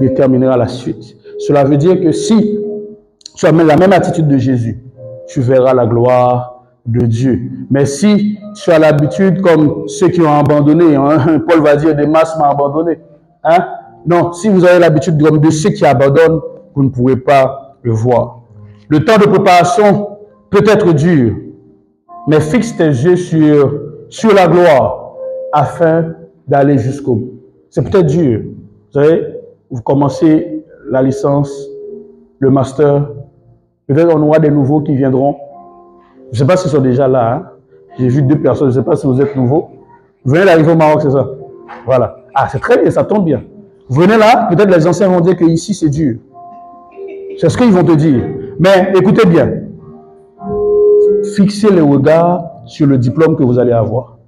déterminera la suite. Cela veut dire que si tu amènes la même attitude de Jésus, tu verras la gloire de Dieu. Mais si tu as l'habitude, comme ceux qui ont abandonné, hein, Paul va dire, des masses m'ont abandonné. Hein? Non, si vous avez l'habitude comme de ceux qui abandonnent, vous ne pouvez pas le voir. Le temps de préparation peut être dur, mais fixe tes yeux sur la gloire afin d'aller jusqu'au bout. C'est peut-être dur. Vous savez, vous commencez la licence, le master, peut-être on aura des nouveaux qui viendront. Je ne sais pas s'ils sont déjà là. Hein? J'ai vu 2 personnes, je ne sais pas si vous êtes nouveaux. Vous venez d'arriver au Maroc, c'est ça? Voilà. Ah, c'est très bien, ça tombe bien. Vous venez là, peut-être les anciens vont dire que ici c'est dur. C'est ce qu'ils vont te dire. Mais écoutez bien. Fixez le regard sur le diplôme que vous allez avoir.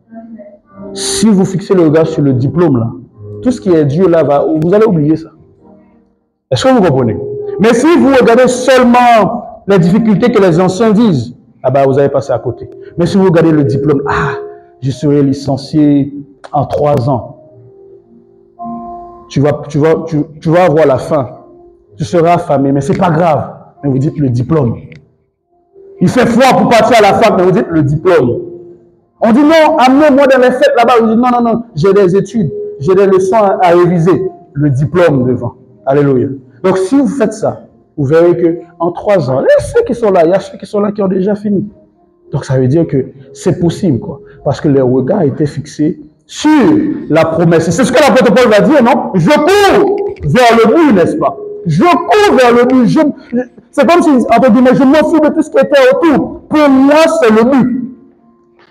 Si vous fixez le regard sur le diplôme là, tout ce qui est Dieu là, vous allez oublier ça. Est-ce que vous comprenez? Mais si vous regardez seulement les difficultés que les anciens disent, ah ben vous allez passer à côté. Mais si vous regardez le diplôme, ah, je serai licencié en 3 ans. Tu vas avoir la faim. Tu seras affamé, mais c'est pas grave. Mais vous dites le diplôme. Il fait froid pour partir à la fac, mais vous dites le diplôme. On dit non, amenez-moi dans les fêtes là-bas. Vous dites non, j'ai des études, j'ai des leçons à réviser. Le diplôme devant. Alléluia. Donc si vous faites ça, vous verrez que en 3 ans, ceux qui sont là, il y a ceux qui sont là qui ont déjà fini. Donc ça veut dire que c'est possible, quoi. Parce que les regards étaient fixés sur la promesse. C'est ce que l'apôtre Paul va dire, non? Je cours vers le but, n'est-ce pas? Je cours vers le but. C'est comme si, entre guillemets, je m'en fous de tout ce qui était autour. Pour moi, c'est le but.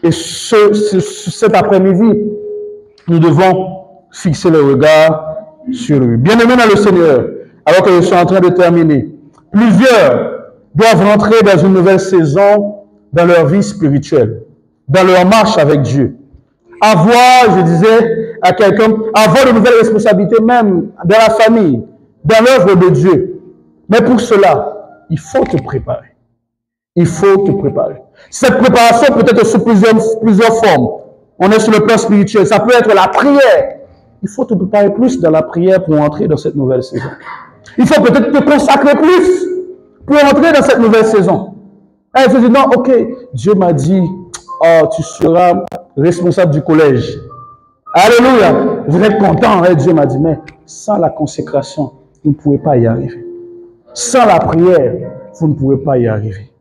Et cet après-midi, nous devons fixer le regard sur lui. Bien-aimés dans le Seigneur, alors que je suis en train de terminer, plusieurs doivent rentrer dans une nouvelle saison dans leur vie spirituelle, dans leur marche avec Dieu. Avoir, je disais à quelqu'un, avoir de nouvelles responsabilités même dans la famille, dans l'œuvre de Dieu. Mais pour cela, il faut te préparer. Il faut te préparer. Cette préparation peut être sous plusieurs formes. On est sur le plan spirituel. Ça peut être la prière. Il faut te préparer plus dans la prière pour entrer dans cette nouvelle saison. Il faut peut-être te consacrer plus pour entrer dans cette nouvelle saison. Et il faut dire, non, ok, Dieu m'a dit, oh, tu seras responsable du collège. Alléluia. Vous êtes content, hein? Dieu m'a dit, mais sans la consécration, vous ne pouvez pas y arriver. Sans la prière, vous ne pouvez pas y arriver.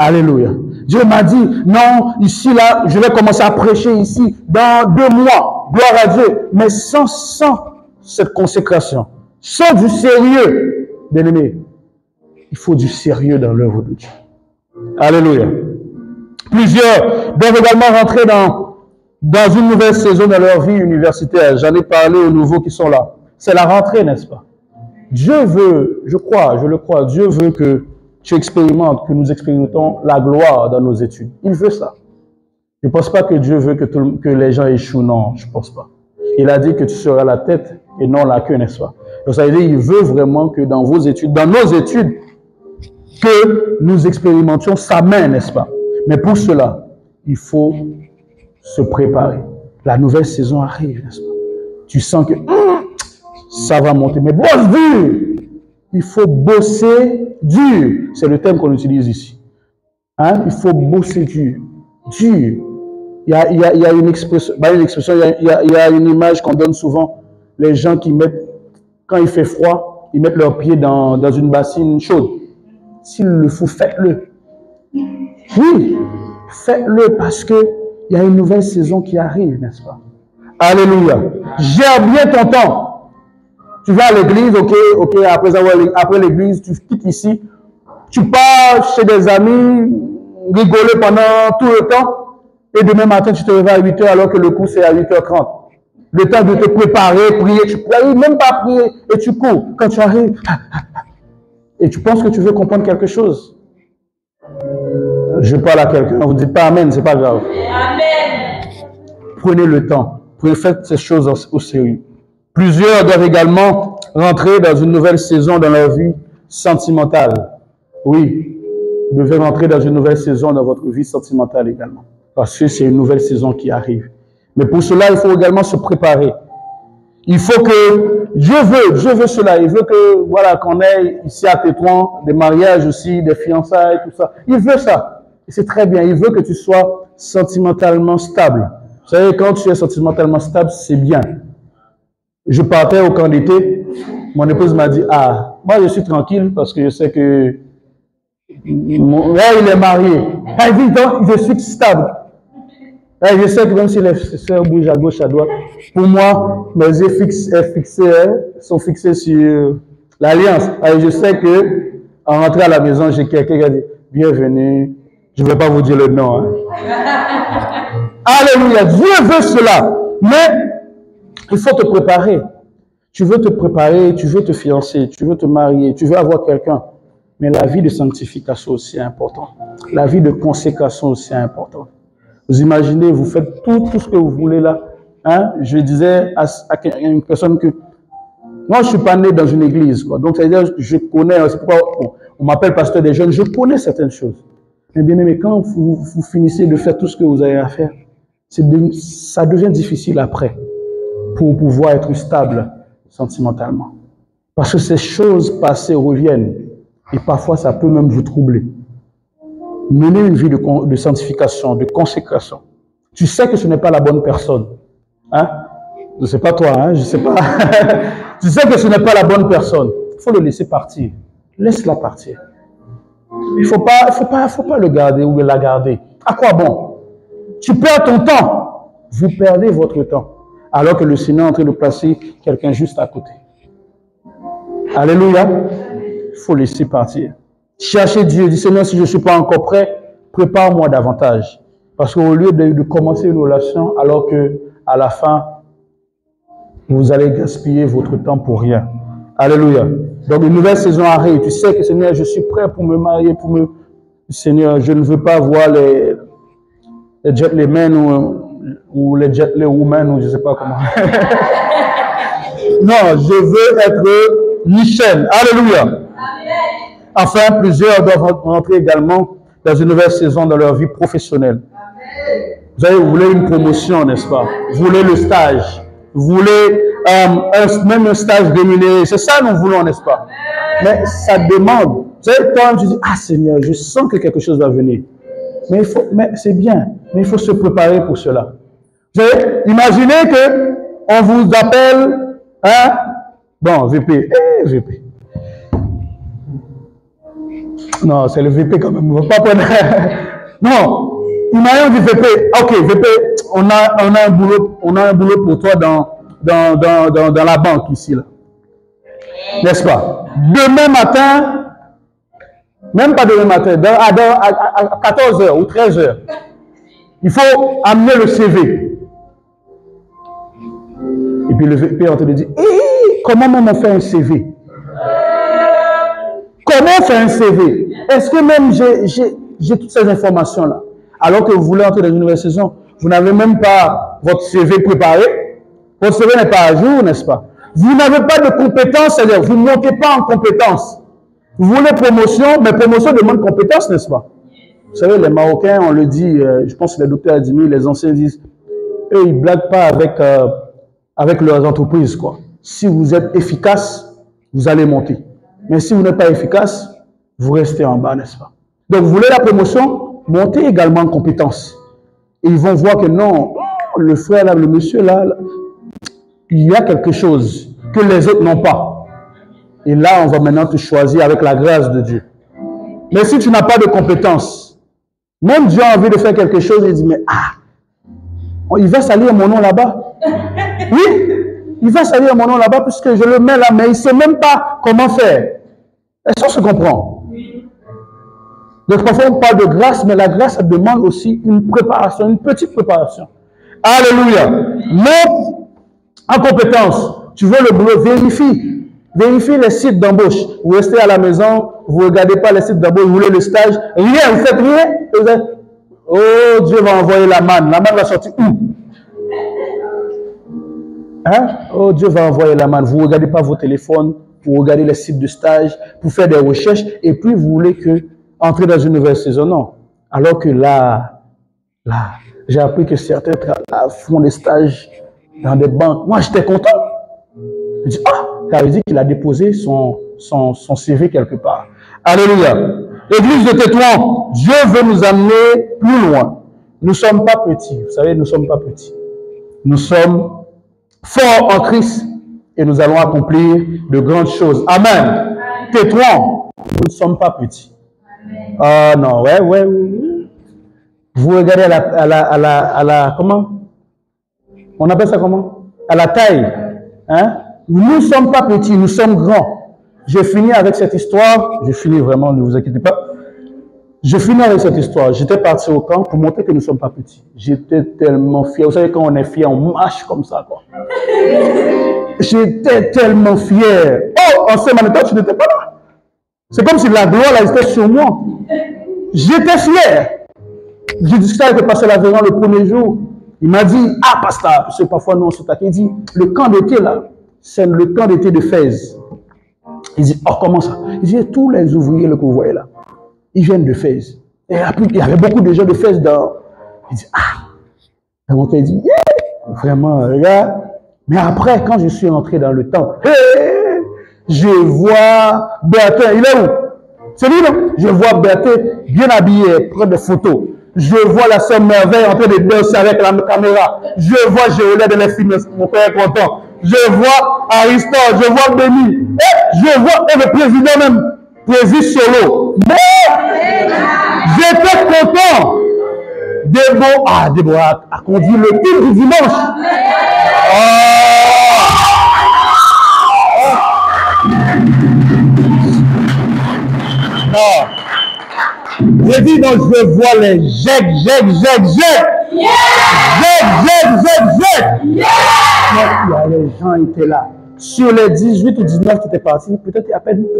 Alléluia. Dieu m'a dit, non, ici, là, je vais commencer à prêcher ici dans 2 mois. Gloire à Dieu. Mais sans cette consécration, sans du sérieux, bien aimé, il faut du sérieux dans l'œuvre de Dieu. Alléluia. Plusieurs doivent également rentrer dans une nouvelle saison de leur vie universitaire. J'en ai parlé aux nouveaux qui sont là. C'est la rentrée, n'est-ce pas? Dieu veut, je le crois, Dieu veut que tu expérimentes, que nous expérimentons la gloire dans nos études. Il veut ça. Je ne pense pas que Dieu veut que les gens échouent. Non, je ne pense pas. Il a dit que tu seras la tête et non la queue, n'est-ce pas? Donc ça veut dire qu'il veut vraiment que dans vos études, dans nos études, que nous expérimentions sa main, n'est-ce pas? Mais pour cela, il faut se préparer. La nouvelle saison arrive, n'est-ce pas? Tu sens que ça va monter. Mais bosse dur! Il faut bosser dur. C'est le terme qu'on utilise ici. Hein? Il faut bosser dur. Dur. Il y a une expression, il y a une image qu'on donne souvent. Les gens qui mettent, quand il fait froid, ils mettent leurs pieds dans une bassine chaude. S'il le faut, faites-le. Oui, faites-le parce que il y a une nouvelle saison qui arrive, n'est-ce pas? Alléluia. Gère bien ton temps. Tu vas à l'église, ok, après l'église, tu quittes ici, tu pars chez des amis, rigoler pendant tout le temps, et demain matin, tu te réveilles à 8h alors que le cours c'est à 8h30. Le temps de te préparer, prier, tu n'arrives même pas à prier, et tu cours. Quand tu arrives, et tu penses que tu veux comprendre quelque chose. Je parle à quelqu'un, vous ne dites pas Amen, c'est pas grave. Amen. Prenez le temps, faites ces choses au sérieux. Plusieurs doivent également rentrer dans une nouvelle saison dans leur vie sentimentale. Oui, vous devez rentrer dans une nouvelle saison dans votre vie sentimentale également. Parce que c'est une nouvelle saison qui arrive. Mais pour cela, il faut également se préparer. Il faut que Dieu veut cela. Il veut que, voilà, qu'on ait ici à Tétouan des mariages aussi, des fiançailles, tout ça. Il veut ça. Et c'est très bien. Il veut que tu sois sentimentalement stable. Vous savez, quand tu es sentimentalement stable, c'est bien. Je partais au camp d'été. Mon épouse m'a dit, ah, moi je suis tranquille parce que je sais que il est marié. Elle dit, donc, je suis stable. Et je sais que même si les sœurs bougent à gauche, à droite, pour moi, mes yeux sont fixés sur l'alliance. Et je sais que, en rentrant à la maison, j'ai quelqu'un qui a dit, bienvenue. Je ne vais pas vous dire le nom. Hein. Alléluia. Dieu veut cela. Mais, il faut te préparer. Tu veux te préparer, tu veux te fiancer, tu veux te marier, tu veux avoir quelqu'un. Mais la vie de sanctification aussi est importante. La vie de consécration aussi est importante. Vous imaginez, vous faites tout ce que vous voulez là. Hein? Je disais à une personne que moi, je ne suis pas né dans une église. Quoi. Donc, c'est-à-dire, je connais, c'est pourquoi on m'appelle pasteur des jeunes, je connais certaines choses. Mais bien aimé, quand vous finissez de faire tout ce que vous avez à faire, ça devient difficile après pour pouvoir être stable sentimentalement. Parce que ces choses passées reviennent et parfois ça peut même vous troubler. Mener une vie de sanctification, de consécration. Tu sais que ce n'est pas la bonne personne. Hein? Je ne sais pas toi, hein? Je ne sais pas. Tu sais que ce n'est pas la bonne personne. Il faut le laisser partir. Laisse-la partir. Il ne faut pas le garder ou la garder. À quoi bon? Tu perds ton temps. Vous perdez votre temps. Alors que le Seigneur est en train de placer quelqu'un juste à côté. Alléluia. Il faut laisser partir. Cherchez Dieu. Dis Seigneur, si je ne suis pas encore prêt, prépare-moi davantage. Parce qu'au lieu de commencer une relation, alors que à la fin, vous allez gaspiller votre temps pour rien. Alléluia. Donc une nouvelle saison arrive. Tu sais que Seigneur, je suis prêt pour me marier, Seigneur, je ne veux pas voir les gentlemen ou les gentlewomen ou je ne sais pas comment. Non, je veux être Michel. Alléluia. Enfin, plusieurs doivent rentrer également dans une nouvelle saison dans leur vie professionnelle. Vous voulez une promotion, n'est-ce pas? Vous voulez le stage. Vous voulez même un stage rémunéré. C'est ça que nous voulons, n'est-ce pas? Mais ça demande. Vous savez, quand tu dis, ah Seigneur, je sens que quelque chose va venir. Mais c'est bien. Mais il faut se préparer pour cela. Vous savez, imaginez que on vous appelle, hein? Bon, VP. VP. Non, c'est le VP quand même. On va pas prendre. Non. Imaginez du VP. Ok, VP, on a un boulot pour toi dans la banque ici, là. N'est-ce pas? Demain matin, même pas demain matin, à 14h ou 13h, il faut amener le CV. Et puis le VP, on te dit, comment on fait un CV? Comment faire un CV? Est-ce que même j'ai toutes ces informations-là? Alors que vous voulez entrer dans une nouvelle saison, vous n'avez même pas votre CV préparé. Votre CV n'est pas à jour, n'est-ce pas? Vous n'avez pas de compétences, c'est-à-dire vous ne montez pas en compétences. Vous voulez promotion, mais promotion demande compétences, n'est-ce pas? Vous savez, les Marocains, on le dit, je pense que les docteurs Adimi, les anciens disent, eux, ils ne blaguent pas avec leurs entreprises, quoi. Si vous êtes efficace, vous allez monter. Mais si vous n'êtes pas efficace, vous restez en bas, n'est-ce pas? Donc, vous voulez la promotion, montez également en compétences. Et ils vont voir que non, le frère là, le monsieur là, il y a quelque chose que les autres n'ont pas. Et là, on va maintenant te choisir avec la grâce de Dieu. Mais si tu n'as pas de compétences, même Dieu a envie de faire quelque chose, il dit, mais il va salir mon nom là-bas. Oui, il va salir mon nom là-bas puisque je le mets là, mais il ne sait même pas comment faire. Est-ce qu'on se comprend? Donc parfois on parle de grâce, mais la grâce, ça demande aussi une préparation, une petite préparation. Alléluia. Mais en compétence, tu veux le boulot, vérifie les sites d'embauche. Vous restez à la maison, vous ne regardez pas les sites d'embauche, vous voulez le stage, rien, vous faites rien. Vous êtes, oh, Dieu va envoyer la manne. La manne va sortir où? Hein? Oh, Dieu va envoyer la manne. Vous ne regardez pas vos téléphones, vous regardez les sites de stage, pour faire des recherches, et puis vous voulez entrer dans une nouvelle saison. Non. Alors que là, j'ai appris que certains font des stages dans des banques. Moi, j'étais content. Je dis, ça veut dire qu'il a déposé son CV quelque part. Alléluia. L'église de Tétouan, Dieu veut nous amener plus loin. Nous ne sommes pas petits. Vous savez, nous ne sommes pas petits. Nous sommes forts en Christ et nous allons accomplir de grandes choses. Amen. Tétouan, nous ne sommes pas petits. Ah non, ouais. Vous regardez à la comment? On appelle ça comment? À la taille. Hein? Nous ne sommes pas petits, nous sommes grands. Je finis avec cette histoire. Je finis vraiment, ne vous inquiétez pas. Je finis avec cette histoire. J'étais parti au camp pour montrer que nous ne sommes pas petits. J'étais tellement fier. Vous savez, quand on est fier, on marche comme ça, quoi. J'étais tellement fier. Oh, en ce moment, tu n'étais pas là. C'est comme si la gloire, là, était sur moi. J'étais fier. J'ai discuté avec le pasteur Lavéran le premier jour. Il m'a dit, pasteur, parce que parfois nous on se taquine, il dit, le camp d'été là, c'est le camp d'été de Fès. Il dit, comment ça? Il dit, tous les ouvriers que vous voyez là, ils viennent de Fès. Et après, il y avait beaucoup de gens de Fès dans. Il dit, Et mon père dit, vraiment, regarde. Mais après, quand je suis entré dans le temple, je vois Bertin, il est où? C'est lui, non? Je vois Bertin bien habillé, prendre des photos. Je vois la sœur Merveille en train de danser avec la caméra. Je vois Géolet de les films, mon père est content. Je vois Aristote, je vois Béni. Je vois le président même, président solo. Mais j'étais content. Déborah a conduit le culte du dimanche. J'ai dit, non, je vois les jets. Les gens étaient là. Sur les 18 ou 19 qui étaient partis, peut-être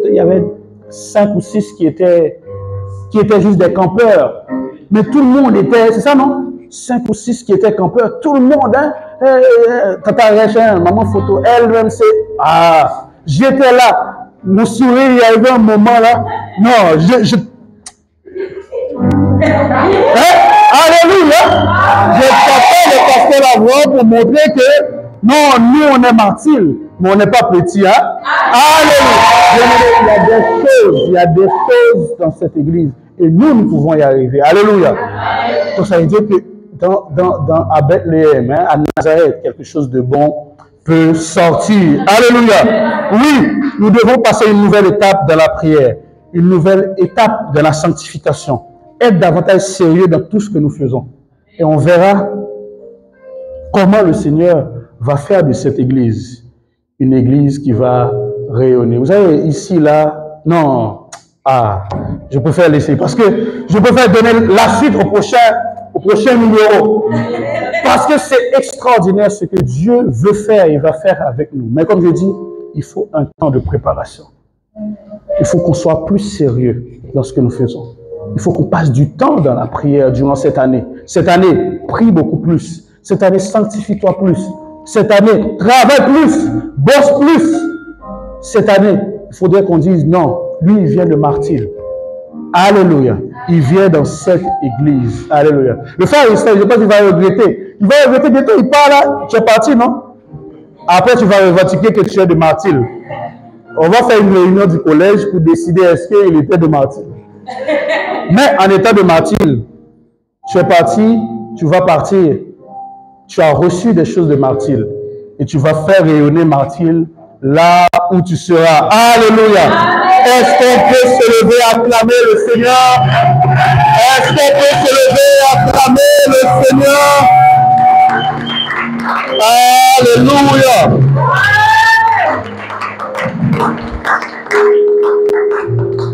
il y avait 5 ou 6 qui étaient juste des campeurs. Mais tout le monde était, c'est ça non? 5 ou 6 qui étaient campeurs, tout le monde, hein? Tata Rachel, maman photo, elle-même, c'est. J'étais là. Mon sourire, il y avait un moment là. Non, Hein? Alléluia. Je t'appelle le pasteur Lavroy pour montrer que non, nous on est martyrs, mais on n'est pas petits. Hein? Alléluia. Il y a des choses dans cette église et nous pouvons y arriver. Alléluia. Donc ça veut dire que à Bethléem, hein, à Nazareth, quelque chose de bon peut sortir. Alléluia. Oui, nous devons passer une nouvelle étape dans la prière, une nouvelle étape dans la sanctification. Être davantage sérieux dans tout ce que nous faisons. Et on verra comment le Seigneur va faire de cette église une église qui va rayonner. Vous savez, ici, là, non, je préfère laisser parce que je préfère donner la suite au prochain numéro. Parce que c'est extraordinaire ce que Dieu veut faire et va faire avec nous. Mais comme je dis, il faut un temps de préparation. Il faut qu'on soit plus sérieux dans ce que nous faisons. Il faut qu'on passe du temps dans la prière durant cette année. Cette année, prie beaucoup plus. Cette année, sanctifie-toi plus. Cette année, travaille plus, bosse plus. Cette année, il faudrait qu'on dise non, lui, il vient de martyr. Alléluia. Il vient dans cette église. Alléluia. Le frère, je pense qu'il va regretter. Il va regretter bientôt, il part là, tu es parti, non? Après, tu vas revendiquer que tu es de martyr. On va faire une réunion du collège pour décider est-ce qu'il était de martyr. Mais en état de martyr, tu es parti, tu vas partir. Tu as reçu des choses de martyr. Et tu vas faire rayonner martyr là où tu seras. Alléluia. Est-ce qu'on peut se lever à acclamer le Seigneur? Est-ce qu'on peut se lever à acclamer le Seigneur? Alléluia.